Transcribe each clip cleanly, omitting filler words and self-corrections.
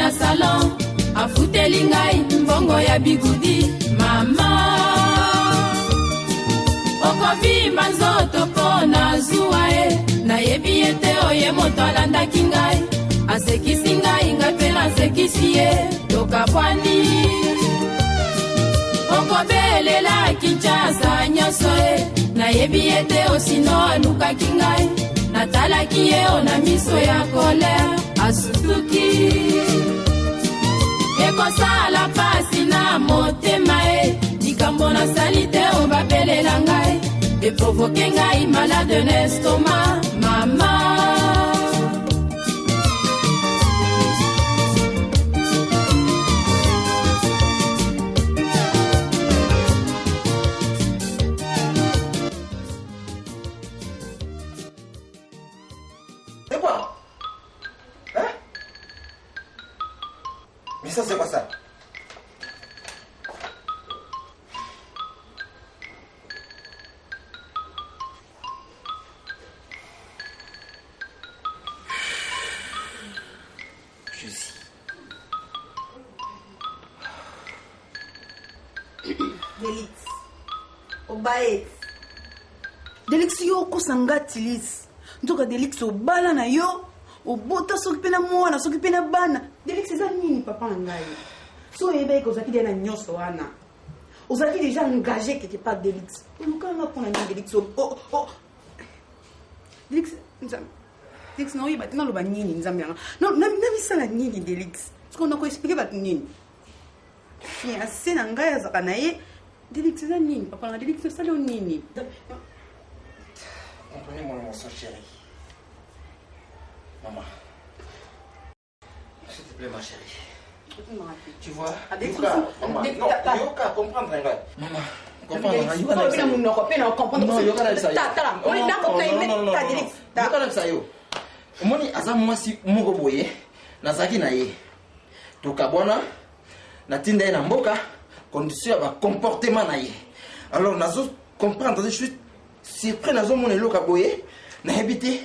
na salon afuteli ngai mbongo ya bigudi mama okovimba nzoto mpo na zuwa ye nayebi ete oye moto alandaki ngai asekisi ngai ngai mpe nasekisi ye tokabwani okobelela kinshasa nyonso ye nayebi ete osino alukaki ngai natalaki ye o na miso ya kolere asutuki ekosala pasi na motema ye likambo nasali te obabelela ngai eprovoke ngai malade na estoma mama Mais ça, c'est quoi ça? Delix. Obaet. Delix yo kosanga tilis. Nzoka Delix obala na yo. Obota soki pena mwana soki pena bana. Delix eza nini papa na ngai? So ebe ko zaki na nyoso wana. Ozaki déjà engagé quelque part Delix. Olukanga pona na Delix. Oh. Delix nzam. Delix na oyiba tena loba nini nzambe yanga. Non, na misala nini Delix. Parce qu'on a ko expliquer ba nini. Fiancé na ngai azaka na ye. Delix eza nini papa na Delix sala nini? Comprenez mon émotion chérie. Maman. S'il te plaît ma chérie. Tu vois, Yoka, maman, non, Yoka, comprendre un gars. Maman, comprendre un gars. Yoka n'a pas non, Yoka n'a pas ça. Yoka n'a pas ça. Moni aza mwasi moko boye nazaki na ye. Tokabwana na tinda na mboka condition ya comportement na ye. Alors nazo comprendre je suis surpris nazo mona loka boye na habité.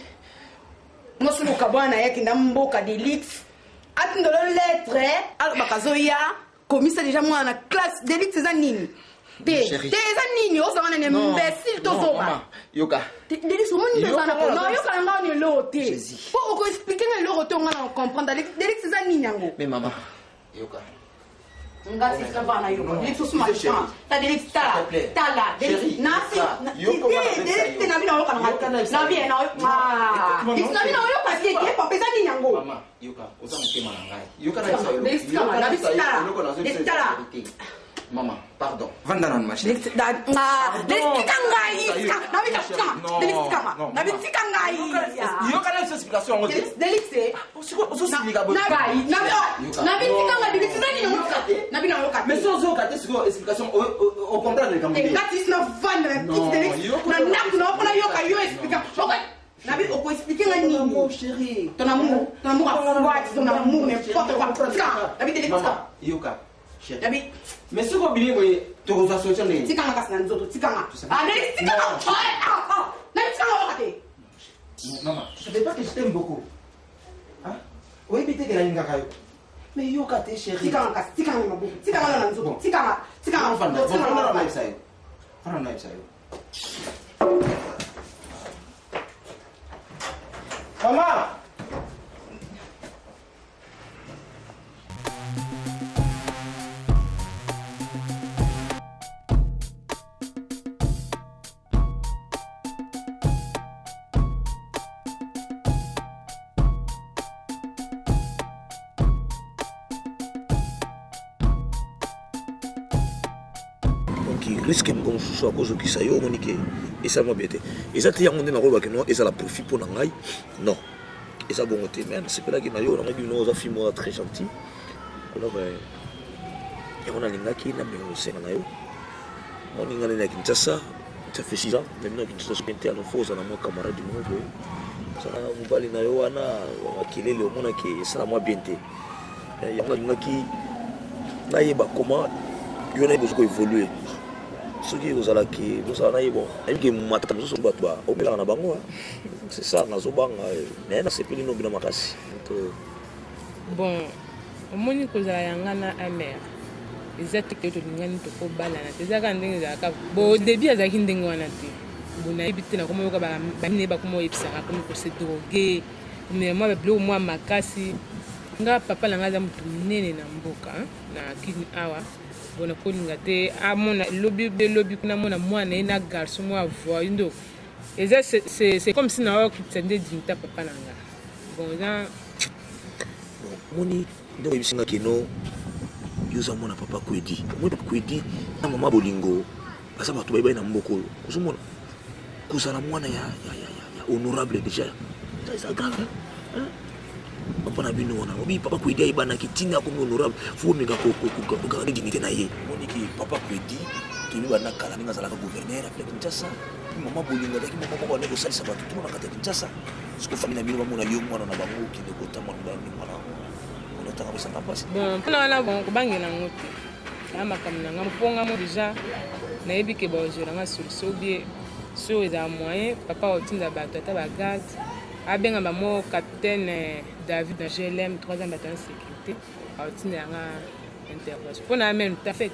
Moi sur le kabwana yaki na mboka Delix. Attends le lettre alors bakazoya commissaire déjà moi na classe Delix eza nini? Eza nini oza na imbécile tozoba. Yoka. Delix omoni ndozana ko. Non yoka nga ni lote. Pour ko expliquer na lote on va comprendre Delix eza nini yango? Mais maman, Yoka. Ngasi savana yo. Delix osuma chant. Ta Delix ta. Tala. Delix nasi. Delix na bina yoka na. Na bien na. Delix na bina yoka tie tie papa eza nini yango? Maman, Yoka, oza mutema na ngai. Yoka na isa yo. Delix kama na bisita. Maman, pardon. Vanda na machine. Delix kangai. Na bita kama. Na bita kangai. Yoka na explication ngote. Delix ozo explica bo. Na bita kanga Delix nani yoka. Na bina yoka. Mais sans yoka c'est explication au contraire de Kambi. Ngati sina vanda Delix. Na na yoka yo explica. Nabi oko expliquer ngani mon chéri. Ton amour a ton amour n'importe quoi. Nabi Delix. Yoka. Chéri. Nabi mais ce qu'on dit moi tu vas sortir les. Tikanga kasina nzoto tikanga. Delix tikanga. Na tikanga wakati. Maman, je savais pas que je t'aime beaucoup. Hein? Oui, mais t'es là kayo. Mais Yoka t'es chéri. Tikanga mabu. Tikanga na nzoto. Tikanga. Fanda na live sayo. Fanda na live sayo. Maman. risque mon chouchou à cause de qui ça y est monique et ça m'a bien été et ça t'y a monté dans le bac non et ça la profit pour n'engager non et ça bon côté mais c'est pas là qui n'a yo on a dit non ça film très gentil alors et on a l'inga qui n'a même c'est na yo on inga na Kinshasa ça fait 6 ans maintenant Kinshasa se pinter à nos forces na mon camarade du monde ça on va aller na yo wana akile le mona qui ça m'a bien été il y a l'inga qui na yeba comment yo na besoin évoluer ce qui vous a qui vous a bon et que matata muso batwa opela na bango c'est ça na zobanga mais na sepeli no bina makasi bon omoni kozala yanga na amer eza te ke tolingani tokobalana te ezaka ndenge ezalaka bo début azalaki ndenge wana te bonayebi te nakoma yoka bamine bakoma oyebisaka komi kose droge mais mwa babiloko mwa makasi nga papa na nga aza motu monene na mboka na kini awa bona kolinga te amona lobi kuna mona mwana ye na garçon mwa voyu ndo eza c'est comme si na okitisa nde dignité papa na nga bon eza moni nde oyebisinga keno yoza mwana papa kwedi omoni papa kwedi na mama bolingo baza bato bayebai na mboka oyo ozomona kozala mwana ya honorable déjà eza grave mpona bino wana obi papa kwedi ayebanaki ntina akomi honorable fo omenga kokanga dignité na ye moniki papa kwedi toyebi na kala ndenge azalaka gouverneur afela kinshasa mama bolingo azalaki mama moko ane kosalisa bato tuna na kati ya kinshasa siko fami na bino bamona yo mwana na bango okende kotama ndani mwana onotanga pesanga mpasi bon mpona wana bon kobangela yango te aya makambo na nga mponga mo déjà nayebi ke baozolanga solution obie so ezala moyen papa otinda bato ata bagarde abenga bamo capitaine David na GLM 3e bataillon de sécurité aotinda yanga intervention mpona amene ta fait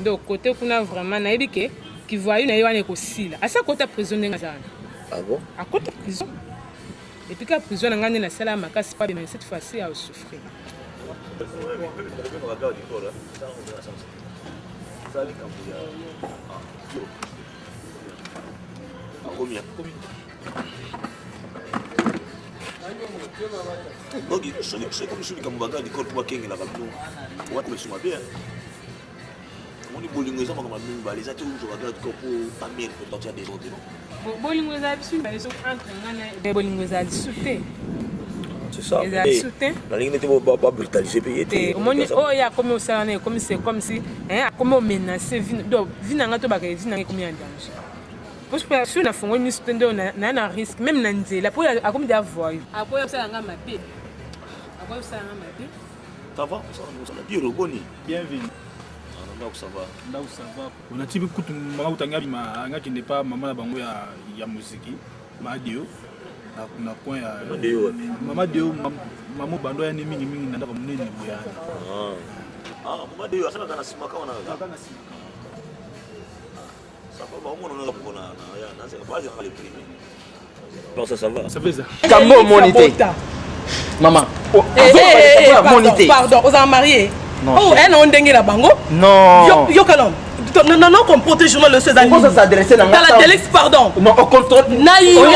donc côté kuna vraiment nayebi ke kivoyu na ye wana ekosila asa kota prison ndenge aza wana ah bon akota prison epuis ka prison na nga nde nasala makasi pa mais cette fois-ci aosouffrir donc c'est comme celui qui m'a dit pour qu'il a rappelé on va sur ma bien on dit bolingo ça comme ma les atos je regarde pour amir pour sortir des autres non bolingo za bisu ba leso entre ngana bolingo za disute c'est ça la ligne n'était pas brutalisée payé omoni oya comme au salon comme c'est comme si hein comme menacer donc vinanga to ba ka vinanga comme en danger parce que si on a fait une stendo na risque même na nzela pour a comme des voyous après ça nga mape après ça nga mape ça va ça va bien roboni bienvenue donc ça va on a tibi kutu mama utanga bima ngaki ne pas mama na bango ya muziki madio na point ya mama dio mama bando ya mingi na ndaka munene boya mama dio asala kana simaka wana bon ça va ça fait ça Kambo monité maman pardon vous en marié oh elle on dengue la bango non yo kalom non comporter journal le César comment ça s'adresser dans la délex pardon non au contrôle nayo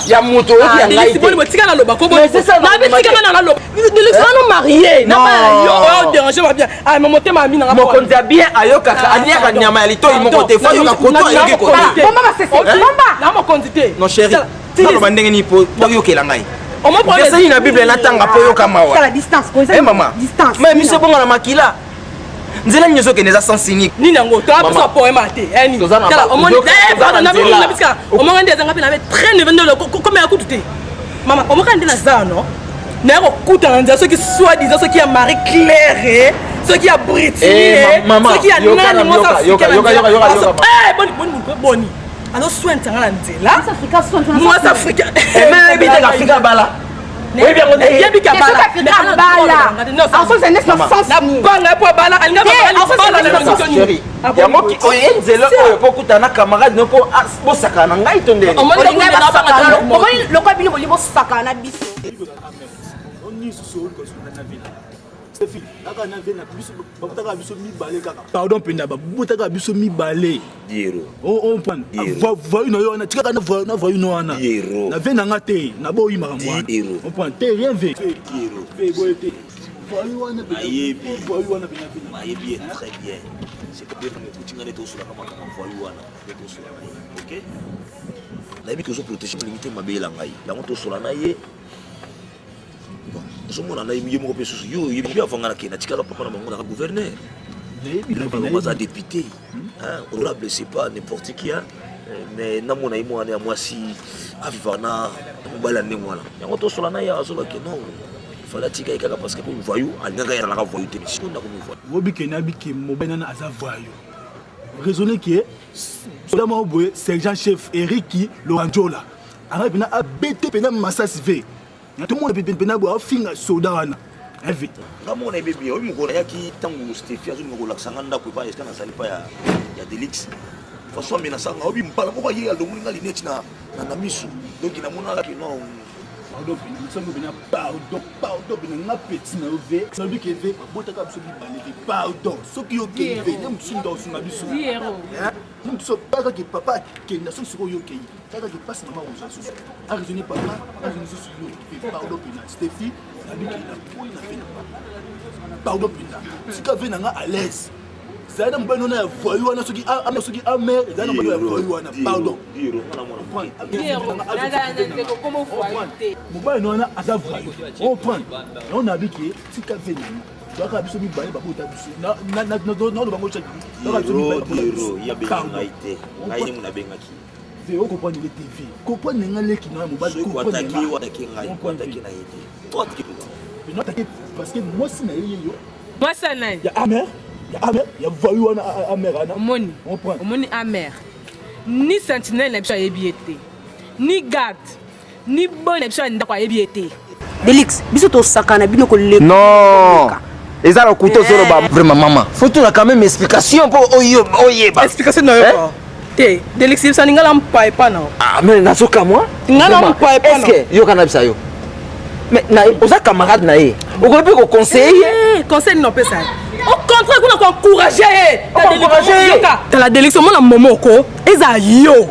ya moto ya ngai bon mo tika na loba ko c'est ça na be tika na loba délex non marié na ba yo déranger va bien ah mon moté ma mina mo konza bien ayoka ania ka nyama ya lito imo kote fa yoka koto ayoki kote bomba c'est bomba na mo kondité non chérie na ba ndenge ni po yokela ngai on me prend ça na bible na tanga po yoka mawa la distance eh maman distance mais mise bongo na makila nzela nyoso ke neza sans cynique nini yango to apesa poema te eni kala omoni pardon na bino na biska omonga ndeza ngapi na be très nevendo comme ya kutu te mama omonga ndena zano na ko kuta na nza soki soit disant soki ya Marie Claire soki ya Britney soki ya nani mo sa yoka boni alors soin tanga na nzela moi ça africain mais bi te Afrika bala oui bien on est yebi ka bala en fait c'est n'est pas sens na banga po bala alinga bala na misoni ya moki oyenzelo oyo pokutana camarade no po bosaka na ngai tonde omoni na banga omoni lokwa bino boli bosaka na biso on ni so ko na vina Stefi naka na vina biso babutaka biso mi balé kaka pardon penda babutaka biso mi balé diero on prend voyou no yo na tika na voyou no wana na vina ngate na boyi makamwa on prend te rien ve diero fe boyete voyou wana ayebi voyou wana bina ayebi très bien c'est que bien que tu ngane to sura kama voyou wana to sura OK na yebi ko so protéger limiter mabela ngai yango to sura na ye somona na yimo ko pesusu yo yebi afanga na tika papa na bango na gouverneur il va député honorable c'est pas n'importe qui mais na mona yimo ana moi si avivana mobala ndengwana yango to sola na ya azoba ke non fala tika ikaka parce que ko voyou alingaka yana ka voyou te siko na ko voyou wobi ke na bi ke mobala na aza voyou raisonner que sola mo boye sergent chef Eric Loranjola ara bina a bete pena masasi ve tout le monde est finga soda wana vite ngamo na bébé oyi mukona yaki tangu Steffi azu ngola sanganda ko pa eskana sali pa ya Delix façon mena sanga obi mpala moko ye aldo mulinga lineti na misu donc na mona ki non pardon bina pardon bina nga petit na ove na bi ke ve botaka biso bi balé pardon soki yo ke ve na msunda osunga biso donc so pas que papa ke na so siko yo ke kaka ke passe maman on so a raisonner papa a raisonner sur yo ke pardon bina Steffi na bi ke na boy na fe na pardon bina sika ve na nga à l'aise Zana mbano na voyou wana soki amer zana mbano ya voyou wana pardon comment voyou mobali wana aza voyou on prend on a biki tika veni baka biso mi bale babota biso na bango chaki baka biso mi bale babota ya benga ite ngai ni munabenga ki ve o comprendre les TV comprendre nga leki na mobali comprendre wataki ngai wataki na yete toi tu peux pas parce que moi si na yo moi ça na ya amer ya voyou wana amer ana omoni amer ni sentinelle na biso ayebi ete ni garde ni bon na biso ndako ayebi ete Delix biso to sakana bino ko le non eza la couteau sur le bas vraiment maman faut tu quand même explication pour oyeba explication na yo te Delix biso ngala mpa epa na ah mais nazoka moi ngala mpa epa na est-ce que yo kana bisa yo mais na oza camarade na ye okope ko conseiller conseil non pesa au contraire kuna ko encourager ta la Delix mo na momoko eza yo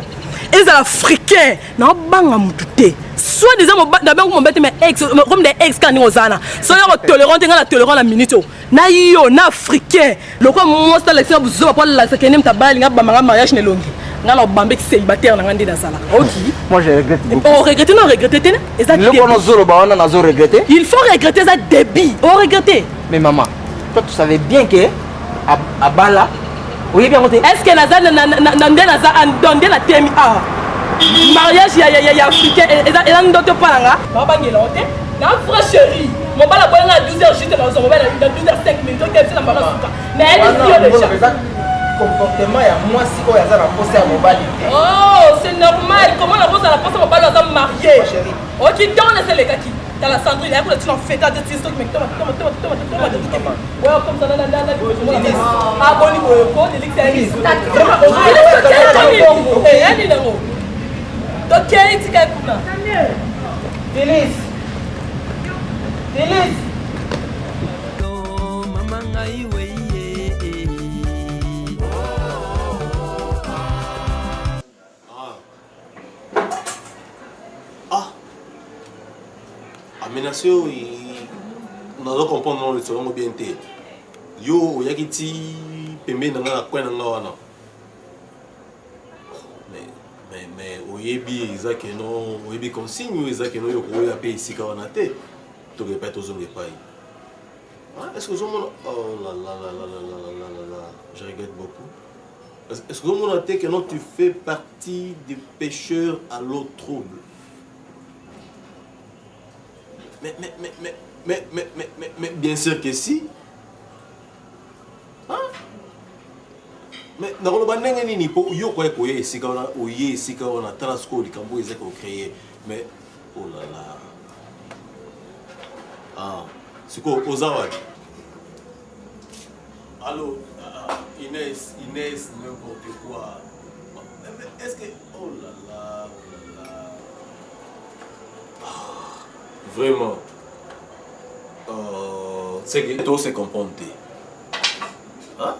eza africain na banga mutute soit des hommes d'abord mon bête mais ex comme des ex quand on zana so yo tolérant ngala tolérant la minute na yo na africain loko mo sta lection buzo pa la sekene mtabali nga bamanga mariage ne longi ngala bambe célibataire na ngandi na sala OK moi je regrette beaucoup on regrette non regretter tena exactement le kono zoro ba wana nazo regretter il faut regretter ça débit on regretter mais maman toi tu savais bien que à Bala oui bien monté est-ce que naza na naza andonde la temi ah mariage ya africain et ndoto palanga ba bangela ote na frère chéri mon bala boyanga 12h juste dans son mobile dans 12h5 minutes donc c'est na bala suka mais elle est déjà comportement ya moi si ko ya za na poste ya mobile oh c'est normal comment la poste à la poste mobile za marié OK donc c'est les kaki dans la centre il y a pour tu en fête de tisto mais toma ouais comme ça ah boni ko Delix c'est donc tu as quoi Delix maman ngai weye amenation on doit comprendre le selon bien té yo oyaki ti pembe na nga kwa na nga wana mais oyebi ezake no oyebi consigne ezake no yo ko ya pe isika wana te to ke pas tozonge pai est-ce que oh là je regrette beaucoup est-ce que mon até que non tu fais partie des pêcheurs à l'eau trouble mais bien sûr que si. Hein? Mais dans le banding ni po yo quoi koye sika ona oye sika ona transco di kambo ezeko créer mais oh là là. Ah, siko ozawa. Allô Inès n'importe quoi. Mais est-ce que oh là là. Vraiment, c'est que tout se comprend. Hein?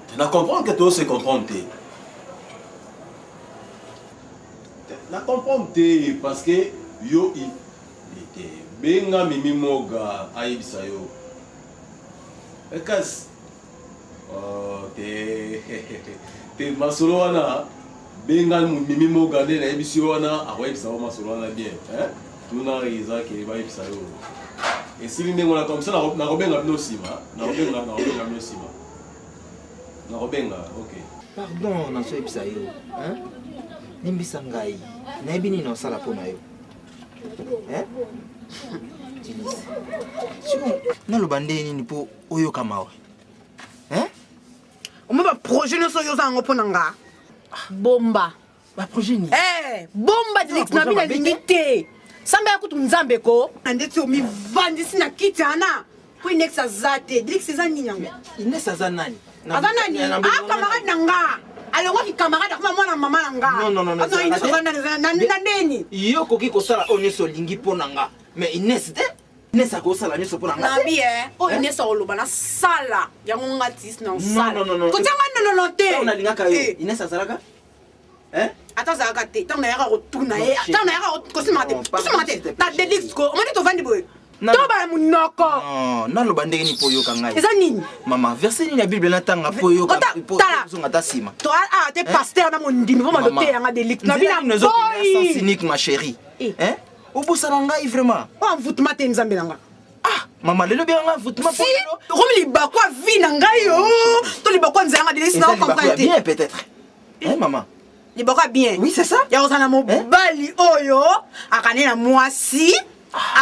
Tu n'as compris que tout se comprend. Tu n'as compris parce que yo il était benga mimi moga aibisa yo. Ekas te masolo wana benga mimi moga de na aibisi wana aibisa masolo wana bien, hein? Tout n'a rien qui va y faire. Et si nous avons comme ça, nous avons bien amené aussi, nous avons bien amené aussi. Nous avons bien, ok. Pardon, na so episa yo, hein? Nimbisa ngai. Na ebini no sala pona yo. Hein? Tilise. Siko na lo bande nini po oyo kamawa. Hein? O ma ba projet no so yo za ngo pona nga. bomba Ba projet ni. Bomba Delix na bina lingi te. samba ya kutu nzambe ko andeti omivandisi na kiti ana po Inex aza te Delix eza nini yango Ines aza nani aza nani camarade na nga alongwaki camarade akoma mwana mama na nga Ines aza nani na ndeni yo koki kosala oyo nyonso olingi mpo na nga mais Ines te Ines akosala nyonso mpo na nga nabi oyo Ines akoloba na sala yango nga tisi na osala kotianga nonono te onalingaka yo Ines azalaka ata azalaka te ntango nayaka kotuna ye ntango nayaka kosimaka te na Delix ko omoni tovandi boye tobala munoko naloba ndenge nini mpo oyoka ngai eza nini mama verse nini ya bible natanga mpo oyokazonga ta nsima te paster na mondimi po mando te yanga Delix nabina sens unique ma chérie obosana ngai vraiment oamvutuma te nzambe na nga mama lelo bianga mvutuma komi libako ya vi na ngai yo to libako ya nzela yanga Delix na okomprendre te bien peut-être mama libako ya bien oui c'est ça ya kozala na mobali oyo akane na mwasi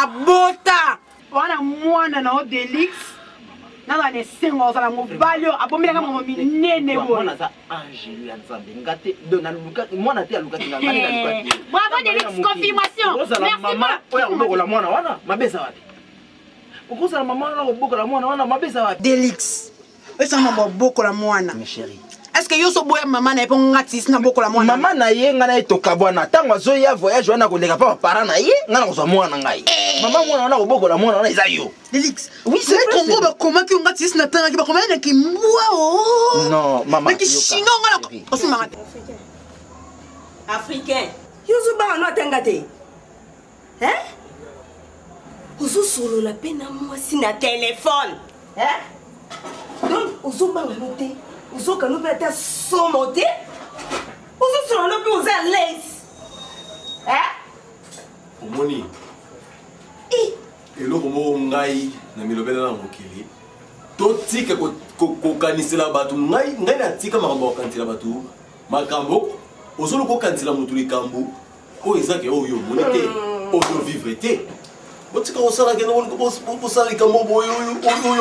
abota wana mwana na o Delix naza na esengo ozala mobali oyo abomelaka mama minene mwana aza angelu ya nzambe nga te mwana te alukaki nga bravo Delix confirmation ozala mama oyo akobokola mwana wana mabeza wapi okozala mama wana kobokola mwana wana mabeza wapi Delix esala mama obokola mwana mes chéris est-ce que yo so boya mama na ye mpo nga tisi na bokola mwana mama na ye nga na ye tokabwana ntango azoya voyage wana koleka mpa bapara na ye nga na kozwa mwana ngai mama mwana wana kobokola mwana wana eza yo Delix oui c'est vrai kongo bakomaki yo nga tisi na tangaki bakomaki na kimbwa non mama na kishino nga na osimaka te africain yo ozobanga no atanga te ozosolola mpe na mwasi na telefone donc ozobanga no te ozoka no mpe ata somo te ozosolola no mpe oza lase omoni eloko moko ngai na milobele na mokili totika kokanisela bato ngai natika makambo kokanisela bato makambo ozoloka okanisela motu likambo oyo ezake oyo omoni te oyo vivre te otika kosalaka kosala likambo oyo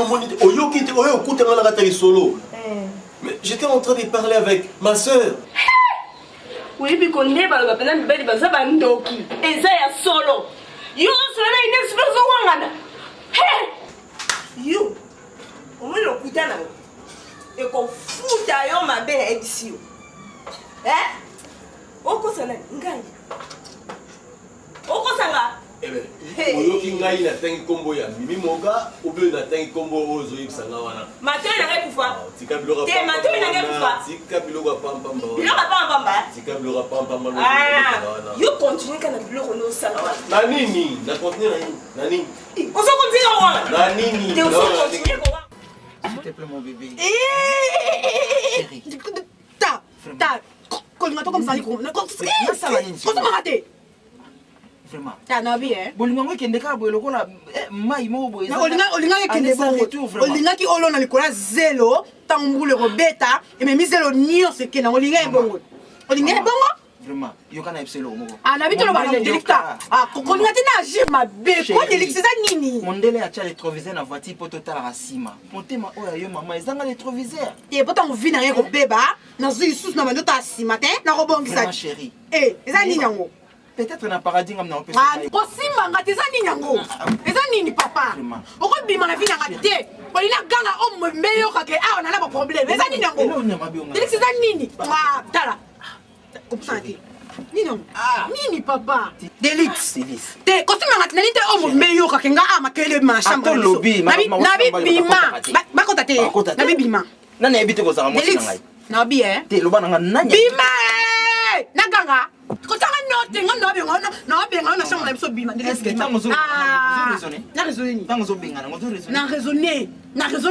omoni te oyoki te oyo okutanga na kata lisolo. Mais j'étais en train de parler avec ma sœur. Oui, puis qu'on est dans le belle baza bandoki. Et ça ya solo. Yo sala Inex bazo wangana. Yo. On me le kutana. Et qu'on futa yo ma belle édition. Oko sala ngai. Oko sala. Eh ben, oyoki ngai na tangi kombo ya Mimi Moga ou bien na tangi kombo ozo yibsanga wana. Matin na kufa. Tika bilora pamba. Te matin na kufa. Tika bilora pamba. Bilora pamba. Tika bilora pamba. Yo continue kana bilora no sala wana. Na nini? Na continue na nini? Ozo continue wana. Na nini? Te ozo continue ko wana. S'il te plaît mon bébé. Chérie. Ta. Kolinga to comme ça liko. Koso marate. Vraiment. Ta nabi bolingo ekende ka boye lokola mai moko boye olinga ekende bongo olingaki olona likola zelo ntango mbulu ekobeta ememi zelo nyonso ekenda olinga ebongo olinga ebongo vraiment yoka na yebisa eloko moko nabi tolobaka na Delixta kolinga te na agir mabe ko Delix eza nini mondele atya rétroviseur na voiture mpo totalaka nsima motema oyo yo mama ezanga rétroviseur ye po ntango vi na ye ekobeba nazwi lisusu na bandoto ya nsima te nakobongisa chéri eza nini yango peut-être na paradis ngam na opesa kosimbanga te eza nini yango eza nini papa okobima na vi nanga te olina ganga omembeyokake awa nana baproblème eza nini yango Delix eza nini tala kopusana te nini yango nini papa Delix te kosimbanga te nani te omembeyokake nga awa makele bima na chambre nabibima bakota te nabibima nani yebi te kozala mwasi na ngai nabi te loba nanga nani bima naganga kotanga note nga nabenga na chambre na biso bima na raisonner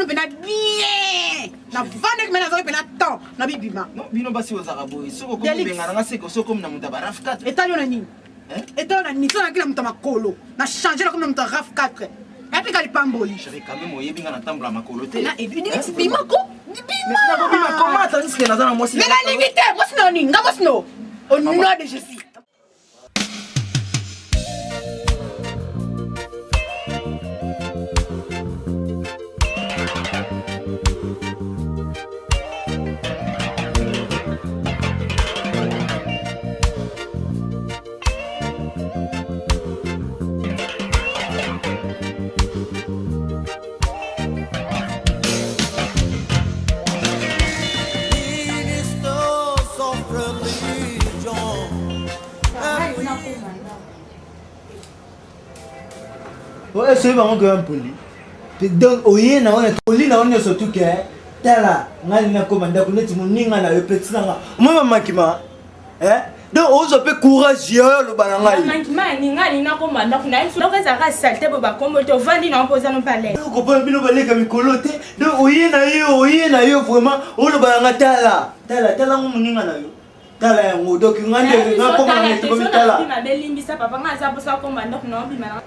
mpe na bien na vande mpe nazali mpe na temps na bibima bino basi ozaka boye soko kobenga nga seko soko na muta ba raf 4 etalio na nini etalio na nini so nakila muta makolo na changer comme na muta raf 4 epi kali pamboli chérie quand même oyebi nga na tambola makolo te na Delix bima ko bima comment attends que nazana mwasi mais na ningi te mwasi no ninga mwasi no au nom de Jésus. Moi, je suis vraiment poli. Donc, oye na on est poli na on est surtout que tala ngali na commanda kuneti muninga na petit nanga. Moi makima. Donc on se peut courageux le banangai. Makima ninga na commanda kuna so ka za ka salte bo ba kombo to vandi na posa no palais. Ko pa bino baleka mikolote. Donc oye na yo vraiment o le bananga tala muninga na yo. Tala yango donc ngande na commanda to tala. Ma belimbisa papa ngaza posa commanda kuna bima.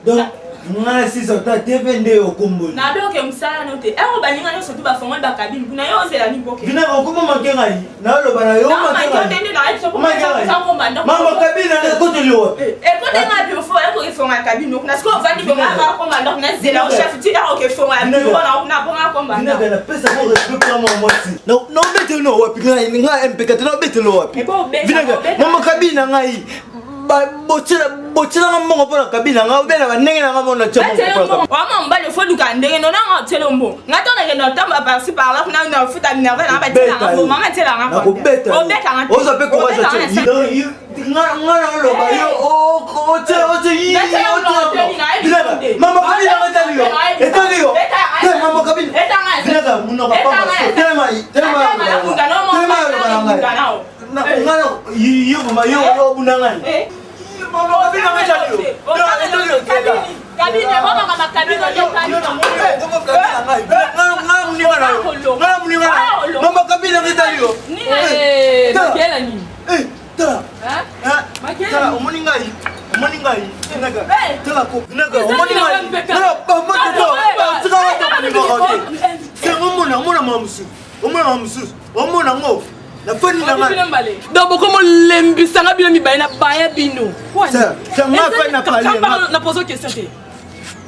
Donc ngana si sota tevende okombo na be oke musala note e o baninga no sotu ba fonga ba kabine kuna yo zela ni boke bina okoma makenga yi na lo bana yo makenga tende na ai so ko manda mama kabine na ko teliwa ko tenga bi fo e ko fonga kabine kuna sko vandi bo ma ko manda kuna zela o chef ti e o ke fonga bi ko na bonga ko manda bina na pesa ko respect kwa mama moti no bete no wapi nga MPK no bete lo wapi bina mama kabine ngai botila mbongo pona kabina nga bela banenge na ngabona tshamo ko wa mamba le fo luka ndenge no na ngotelo mbo ngatona ke no tamba par par là kuna na futa mina na ba tela ngo mama tela nga ko beta oza pe ko waza tshamo nga lo ba yo o yi mama kabina ngataliyo etaliyo mama kabina etanga muno ka pamba tema ngana yo mama yo bunangani mama kabina ngachaliyo kabine mama kama kabine yo mama kabina ngachaliyo makela ni tala omoningai naga tala ko naga omoningai na mama to tsika wato ko mona mamusu omona ngo na fani na ngani donc beaucoup lembisa nga bino mibale na baya bino ça nga fa na parler na poser question te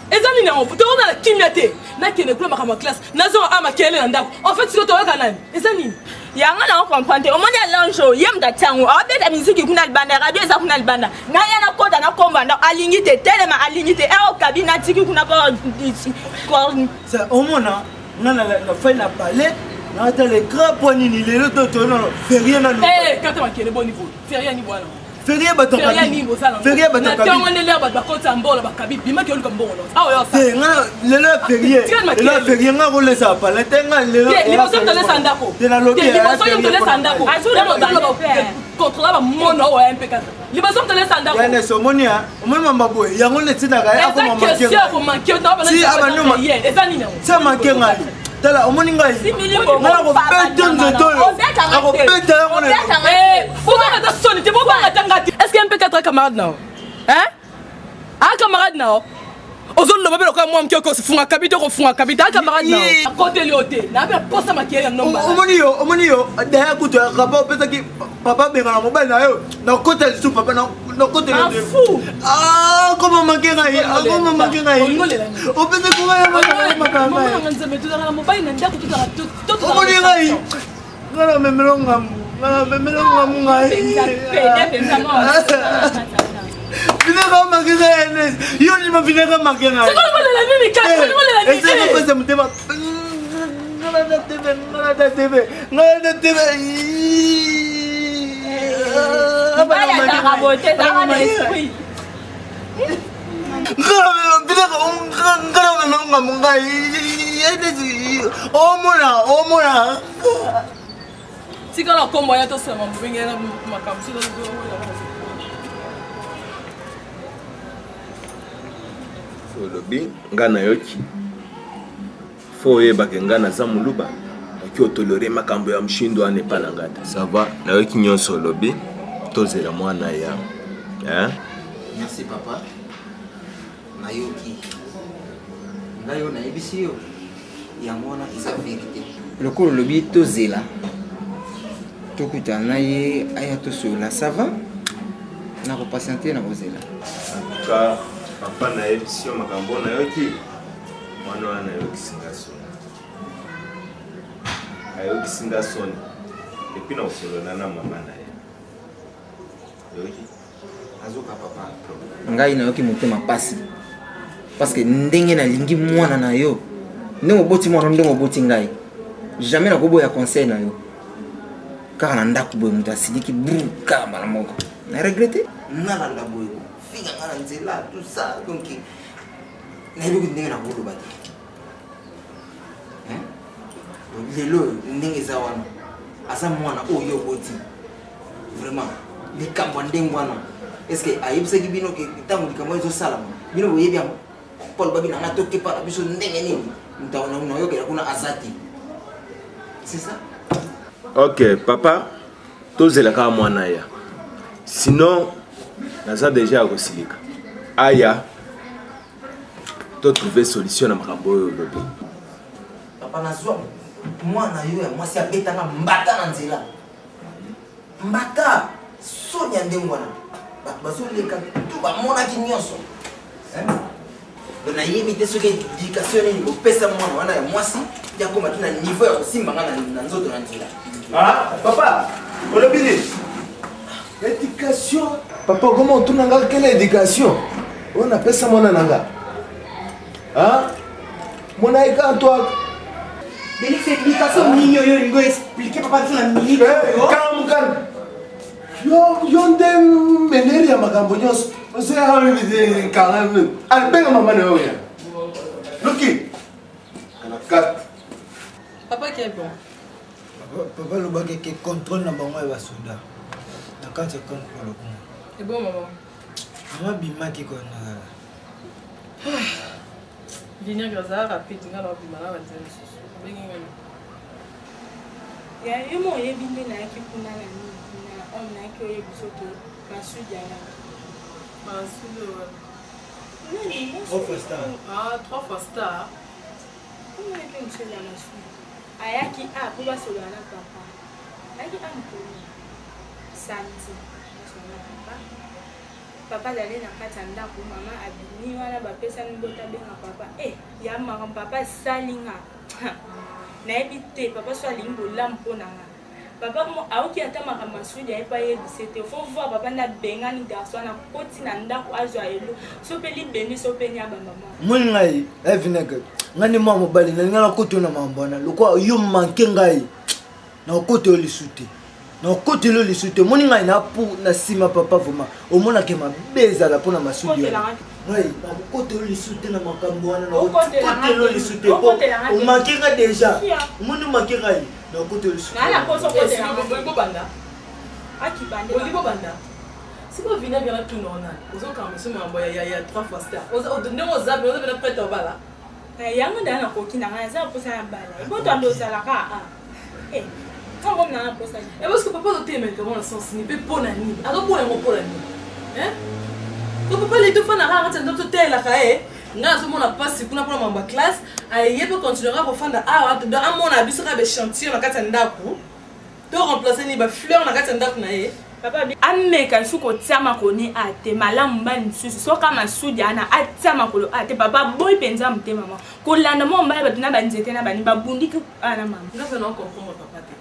ezali na on to na kimia te na kene kula makama classe na zo ama kele na ndako en fait siko to waka nani ezali yanga na comprendre o moni alonjo yem da tango a beta musique kuna libanda radio eza kuna libanda na yana kota na komanda alingi te telema alingi te e o kabina tiki kuna ko ça o mona na fa na parler na ta le grand point ni le to no ferie na no quand on kene bon niveau ferie ni voilà ferie bato kabi ferie bato kabi na on l'air ba kota mbola ba kabi bima ke luka mbolo ah yo ça le ferie nga ko le sa parler tenga le li ba so to le sandako de la lobby li ba so to le sandako contrôler ba mono o MPK li ba so to le sandako ya ne so monia mo mama boy ya ngone tina ka ya ko mama ke si abanu ma ezani na ça manque ngai tala omoni ngai ngala ko beta nzoto ako beta ngone pourquoi ta sonne tu pourquoi atanga est-ce que MPK camarade now hein ah camarade now ozolo lo babelo ka mwam kyoko sifunga kabito ko funga kabita camarade now côté lioté na ba posa makere nomba omoni yo daya kuto rapa pesa ki papa benga na mobile na yo na côté su papa na côté lioté ah comment manquer ngai comment manquer ngai o pesa ko ngai mama nganzame tu na mobile na ndako tu na to omoni ngai ngala memelonga ngai Vinega magina Enes. Yo ni ma vinega magina. C'est quoi la vie Mika? Ese ko pesa mutema. Ngala da TV. Abana ma raboter dans l'esprit. Ngala mungai. Enes. Omona. Sikala kombo ya to sema mbingera makamsi do. Olobi nga nayoki fo oyebake nga naza moluba oki otolore makambo ya mshindo ane epa na nga te sava nayoki nyonso olobi tozela mwana ya merci papa nayoki ngayo nayebisi yo yango wana eza verité lokolo olobi tozela tokutana na ye aya tosola sava nakopatiente na kozela antuka papa na yebisi yo makambo nayoki mwana wana ayokisinga soni ayokisinga soni epi na kosolola na mama na ye yoki azoka papa ngai nayoki motema pasi parce que ndenge nalingi mwana na yo ndenge oboti mwana ndenge oboti ngai jamais nakoboya conseil na yo kaka na ndako boye moto asiliki kaka mbala moko na regrette nalanda boye finga nga na nzela tout ça donc nayebi ndenge na koloba te lelo ndenge eza wana aza mwana oyo boti vraiment likambo ndenge wana est-ce que ayebisaki bino ke ntango likambo ezosalama bino boyebi yango paul babi nanga tokepala biso ndenge nini nayokelaka kuna aza te c'est ça. Ok papa tozelaka mwana ya sinon naza déjà ya kosilika aya to trouver solution na makambo oyo lobi papa nazwa mwana yo ya mwasi abetanga mbata na nzela mbata sonia ndenge wana bato bazoleka tu bamonaki nyonso nayebi te soki éducation nini kopesa mwana wana ya mwasi yakoma tu na niveau ya kosimbanga na nzoto na nzela. Papa olobi nini éducation papa comment otunanga quelle éducation oyo napesa mwana nanga mwana ekantoaka Delix explication nini oyo lingo expliquer papa tu na minute kamukana yo nde meneri ya makambo nyonso oseyaaa alibenga mama na yo ya loki kana kate Papa qui est bon. Papa le bac qui contrôle na bango ya basoda na 40 secondes pour le coup. C'est bon maman. Maman bima qui kona. Venir grâce rapide ngala bima la banzana susu. Bengi ya yemo yebinde na yaki kuna na ni na on na ki oye bisoto masuja na masuja. Trois star. Ah, 3 fois star. Comment est-ce que monsieur la masuja? Ayaki a pour basola na papa. Ayaki a mponi. Santi. Basola papa. Papa d'aller na kati ya ndako mama abini wana bapesa mbota benga papa. Ya mama papa salinga. Nayebi te papa so alingi bolamu mpona nga papa mo aoki ata makambo masudi ayebi ayebise te fo voir papa na bengani garso na koti na ndako azwa elo so mpe libendi so mpe nia bamama moni ngai evineke ngani mwa mobali nalinga na koti oyo na mambo wana lokwa yo manke ngai na koti oyo lisu te na koti oyo lisu te moni ngai na nsima papa vraimen omonake mabe ezala mpona masudi ngai na kote oyo lisu te na makambo wana na kote oyo lisu te omake nga deja omoni omake ngai na kote oyo lisu te si vous venez bien tout non vous avez quand même mambo ya 3 fois star ndenge ozabe ozabe na prête obala yango ndana na koki na ngai eza posa ya bala eboto ando ozalaka tango na posa et parce que papa otemela comment na sens ni pe pona nini akopona yango pona nini donc papa les deux fois na rara tendo totela kae nga azomona pasi kuna mpona mambo ya classe ayeye mpe continuera kofanda awa do amona biso kaka bechantillon na kati ya ndako to remplace ni bafleur na kati ya ndako na ye papa ameka lisusu kotia makoni ate malamu mbali lisusu soka masudi ana atia makolo ate papa boyi mpenza motema mama kolanda mwa mbali bato na banzete na bani babundiki ana mama nga mpe naokomprendre papa te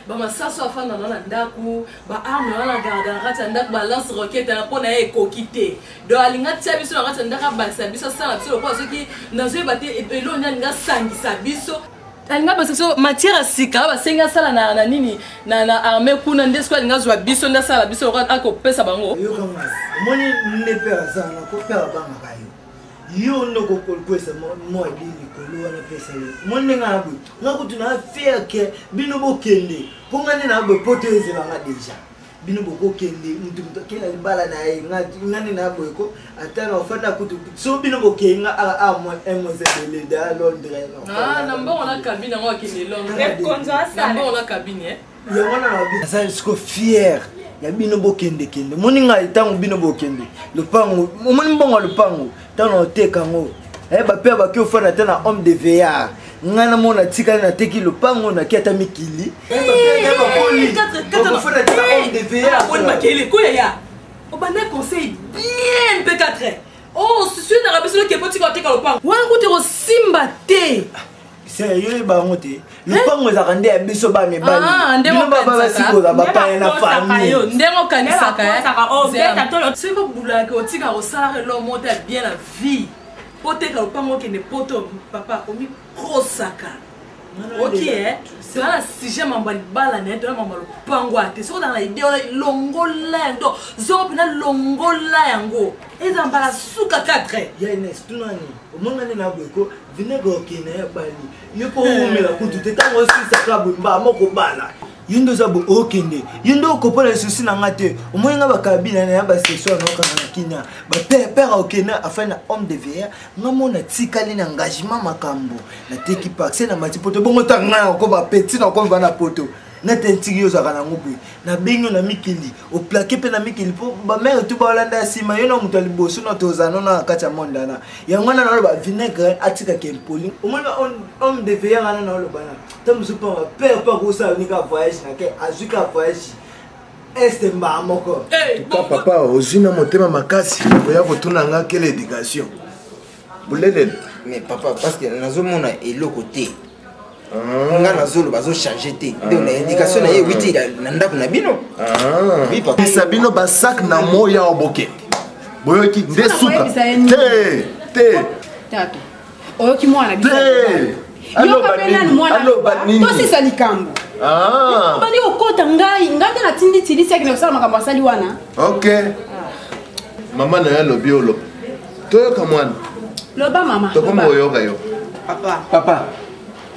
bamasaso afanda na ndako baarme wana garda na kati ya ndako balance roquete na mpona ye ekoki te donc alinga tia biso na kati ya ndako abalisa biso asala biso lokola soki nazoyeba te eloni alinga asangisa biso alinga basa so matière ya sika basengi asala na nini na arme kuna nde soki alinga azwa biso nde asala biso lokola akopesa bango omoni nde mpe aza na kopera bangaka yo ndoko kolkwesa mwa dini likolo wana pesa yo moni ndenge na boye nga kutu na faire ke bino bokende mpo nga nde na boye poto ezelanga deja bino bokokende mutu akela libala na ye nga nde na boye ko ata na ofanda kutu so bino bokenga amwezebele da londres na mbongo na kabine yango akende londres na mbongo na kabine yango na na aza siko fier ya bino bokende kende moni ngai ntango bino bokende lopango omoni mbongo ya lopango ntango naoteka yango bape baki ofanda te na homme de veillard ngai namona tikali nateki lopango naki ata mikili ofanda te na homme de veillard obanda conseil bien mpe 4 susu naka biso lokepo tika oteka lopango wana kuti kosimba te yo bango te lopango ezaka nde ya biso bamibali basikoza bapaya na famille ndenge okanisaka soki kobulaka otika kosalaka elo moko te bien na vie po teka lopango okende poto papa omikrosaka Ok, c'est là si j'ai mon bala net, mon pangwa, c'est sur dans la idée longo lendo, zopina longo lango. Et dans bala souka 4. Ya Ines, tu nani. Omongane na bweko, vinaigre okene ya bali. Yo po umela kutu tango si sakabu mba moko bala. Yindo zabo okende. Yindo kopola souci na ngate. Omoyenga bakabina na ba section na kana kinya. Ba père okene afin na homme de verre, ngamona tikali na engagement makambo. Na teki paxe na matipoto bongo tanga ko ba petit na ko na poto. Na tentigi yo zakana ngobwe. Na bengo na mikili. O plaqué pe na mikili po ba mère tu ba olanda sima yo na mutu liboso na tozana na kacha mondana. Yangwana na ba vinaigre atika kempoli. Omona homme de verre ngana na olobana. Tam supa père pas ko sa unika voyage na ke azuka voyage. Este mba moko. Papa ozina motema makasi koya kotuna nga quelle éducation. Boulele. Mais papa parce que nazo mona eloko te. Nga nazolo bazo changer te. Donc na indication na ye 8 na ndako na bino. Oui papa. Sabino ba sac na moya oboke. Boyoki ndesuka. Te. Tato. Oyoki mwana bisa. Allo banini. Tosi salikambo. Bani okota ngai ngate na tindi tili sek na sala makambo asali wana. OK. Mama na ya lobi olo. Toyoka mwana. Loba mama. Tokomo oyoka yo. Papa.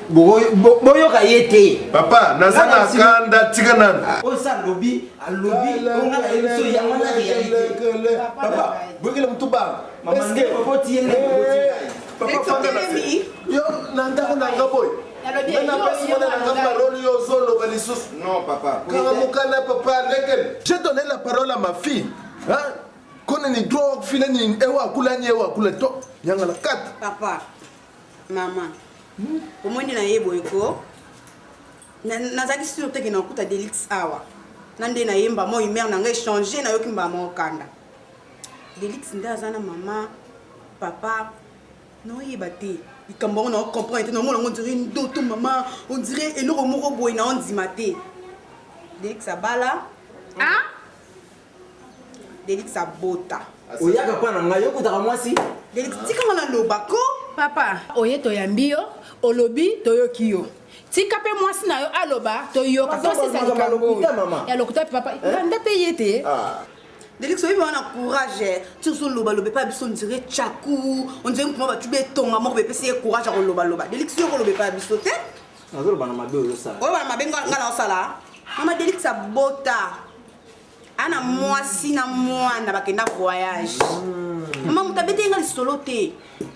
Boyoka yete. Papa, nazana kanda tigana. Osa lobi, alobi, on a émission ya wana réalité. Papa, bokele mtuba. Mama nge popoti yende. Papa fanga na fi. Yo nanda ko nanga boy. Nana pasi mona nanga parole yo zolo balisus. Non papa. Kanga mukana papa lekel. J'ai donné la parole à ma fille. Hein? Kone ni droit file ni ewa kula ni ewa kula to. Nyanga la 4. Papa. Maman. Omoni na yebo eko. Nazaki sur te kina okuta Delix awa. Nande na yemba mo humeur na ngai changer na yoki mba mo kanda. Delix ndazana mama, papa, no yebate. Ikambo na comprendre no mo dirait ndoto mama, on dirait eloko moko boy na on dimate. Delix abala. Ah? Delix abota. Oyaka pa na ngai yokutaka mwasi. Delix tikanga na lobako. Papa, oye toyambio, olobi toyokio. Tika pe mwasi na yo aloba toyoka. Tosi salikambo. Ya lokuta papa, nda payete. Delix oyebi wana courage. Tu so loba loba pas biso on dirait chakou. On dirait que tu be tonga mo be pese courage à loba loba. Delix yo ko loba pas biso te. Nazolo bana mabe ozo sala. Oyo bana mabe ngala osala. Mama Delix abota. Ana mwasi na mwana bakenda voyage. Mama mutabete ngali solo te.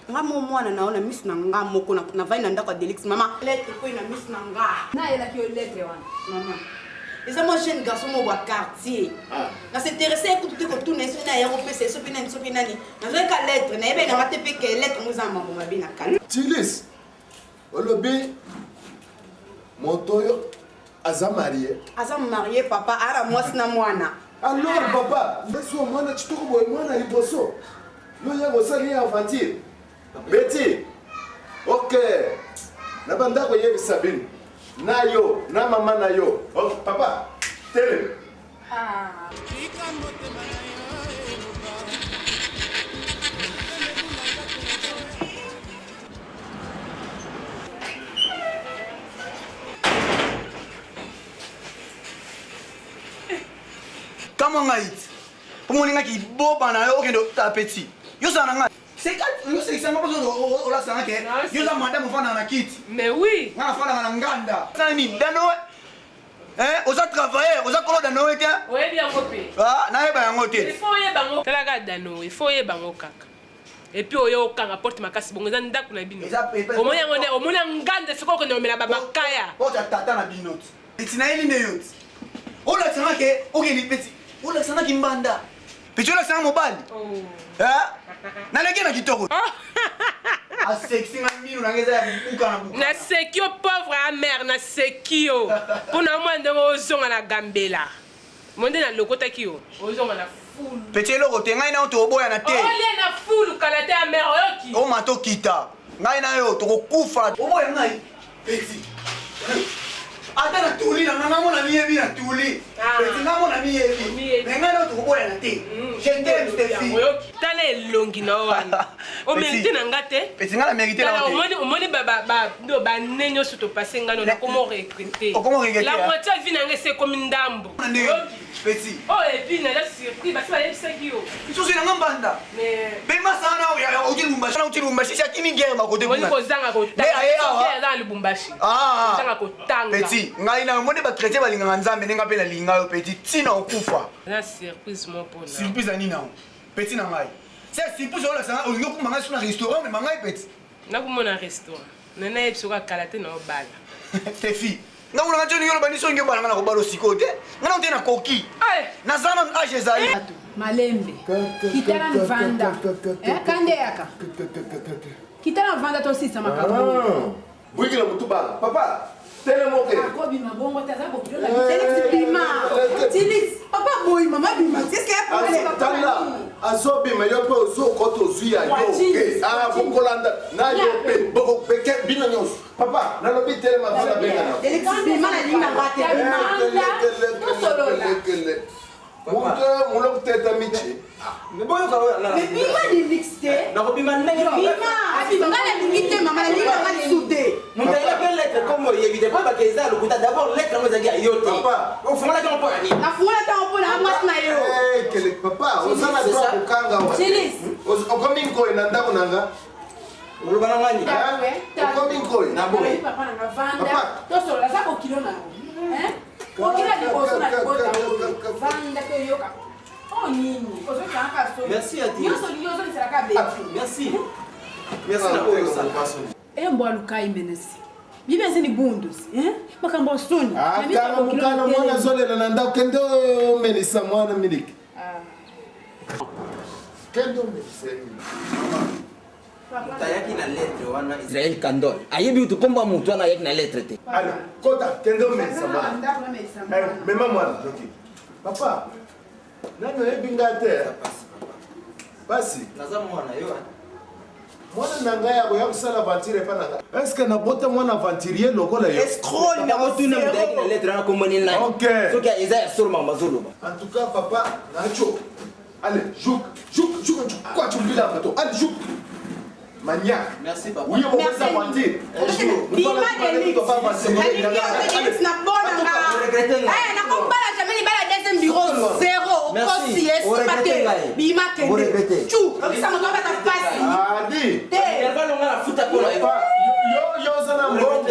Nga mwana naona miss na nga moko na vai na ndako Delix mama. Lettre ko ina miss na nga. Na ela ki lettre wana. Mama. Eza mo jeune garçon mo wa quartier. Na s'intéresser ko tout ko tout na so na ya ko pese so pina so pina ni. Na zo ka lettre na ebe na matepe ke lettre mo za mama mabe na kala. Tilis. Olobi Montoyo aza marié. Aza marié papa ara mwasi na mwana. Alors papa, laisse-moi mwana chitoko boy mwana liboso. Yo ya gosali aventure. Betty. OK. Na banda ko yebi Sabine. Na yo, na mama na yo. Oh, papa. Tele. Kama ngait. Pomoninga ki boba na yo okendo tapeti. Yo sana nga. C'est quand yo c'est ça pas ola sana ke. Yo la manda mo fana na kiti. Mais oui. Nga fana na nganda. Sana ni dano. Oza travailler, oza kolo dano ete. Ouais bien copé. Ah, na yeba yango te. Il faut yeba ngo. Tala ka dano, il faut yeba ngo kaka. Et puis oyo kanga porte makasi bongo za ndako na bino. Omona nganda siko ko nomela baba kaya. Oza tata na binot. Etina ili ne yot. Ola sana ke okeli peti. Ola sana kimbanda. Pichola sana mobali. Na leki na kitoko. A sexy na minu na ngeza ya buka na buka. Na sekio pauvre a mère na sekio. Pona moi ndongo ozonga na gambela. Monde na lokota kio. Ozonga na full. Petit loko te ngai na oto oboya na te. Ole na full kalate a mère oyoki. O mato kita. Ngai na yo to kufa. Oboya ngai. Petit. ata na tuli na nga mona miyebi na tuli peti nga mona miyebi me nga na tukubola na te je t'aime Stéphie tala elongi na wana o mérite na nga te peti nga na mérite na te omoni banene nyonso topase ngano nakoma oregrete la moitié ya vie na nga ese ekomi ndambo peti o epi naza surpris basi bayebisaki yo lisusu na nga mbanda bemasana oti lubumbashi si atimi guerre makote oni kozanga kotanga na lubumbashi kozanga kotanga peti ngai na omoni bakretien balingaka nzambe ndenge mpe nalinga yo peti ntina okufa na surprise mo mpona surprise ani nao peti na ngai se surprise olakisanga olingi okumba ngai so na restaurant mema ngai peti nakomona restaurant nana yebi soki akala te na obala Stéphie nga mulanga nti olingi oloba niso olingi obala nga na kobala osiko te nga na te na koki naza na age ezali malembe kitala mvanda kandeyaka kitala mvanda tosisa makambo bwikila mutuba papa telemoke akobima bongo te aza bokilona bima tilis papa boy mama bima tiske tala azobima yo mpe ozokota ozwi ya yo bokolanda na yo mpe bokopeke bino nyonso papa nalobi telema vana bengana muloko teta michi bima dilixte nakobima ndenge nga nalingi te mama nalingi nanga lisude motaila mpe lettre comme oyebite mpo bakeza lokuta d'abord lettre yango ezalaki ya yo te ofungola ntango mpo ya nini nafungola ntango mpo na mwasi na yo papa oza na droit kokanga okomi nkoyi na ndako nanga oloba na ngani okomi nkoyi papa nanga vanda tosolola za bokilo na yo okila liboso na libota vanda mpe yoka o nini ozokanga so nyonso lingi ozoliselaka beti embo alukai menesi bibenzi ni bundusi makambo osoni kanga mukana mwana azolela na ndako kende omelisa mwana miliki kende omelisa tayaki na lettre wana Israel Kandol ayebi utu komba mutu wana ayaki na lettre te kota kende omelisa mwana mema mwana papa nani oyebi nga te basi naza mwana yo mwana na ngai akoya kosala aventire epa na ngai estce nabota mwana aventurier lokola yo escrol nakotuna mutu ayaki na lettre wana komboni nani soki eza ya solo mama bazoloba en tout cas papa nacho allez jouk quoi tu oublies la photo allez jouk maniaque merci papa oui on va s'aventure un jour nous allons parler de papa c'est moi qui na bona na kombala jamani bala deuxième bureau zéro kosi esipate bima kende chu kabisa moto ka pasi adi te elvalo ngala futa kola yo sana mbongo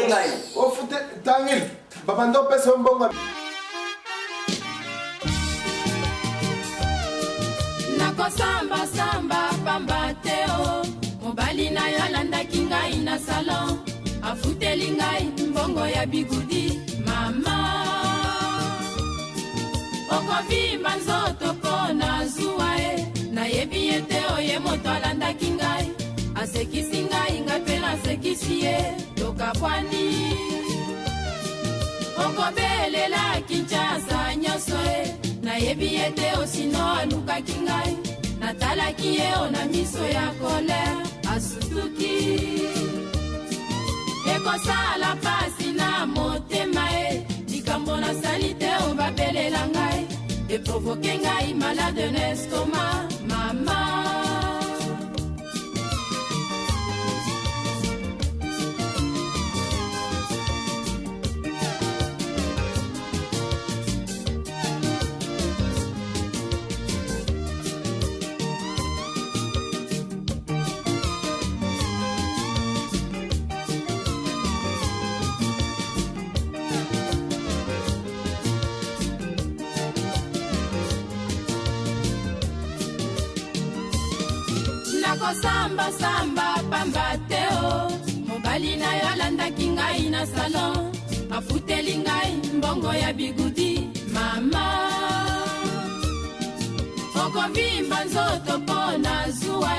o fute tangil babando pesa mbongo nakosamba samba pamba teo mobali na yo alandaki ngai na salon afuteli ngai mbongo ya bigudi mama okovimba nzoto mpo na zuwa nayebi ye te oye moto alandaki ngai asekisi ngai ngai mpe nasekisi ye tokabwani okobelela kinshasa nyonso nayebi ye te osino alukaki ngai natalaki ye o na miso ya kolere asutuki ekosala pasi na motema likambo nasali te obabelela ngai eprovoke ngai malade na estoma mama nakosamba pamba teo mobali na yo alandaki ngai na salon afuteli ngai mbongo ya bigudi mama okovimba nzoto mpo na zuwa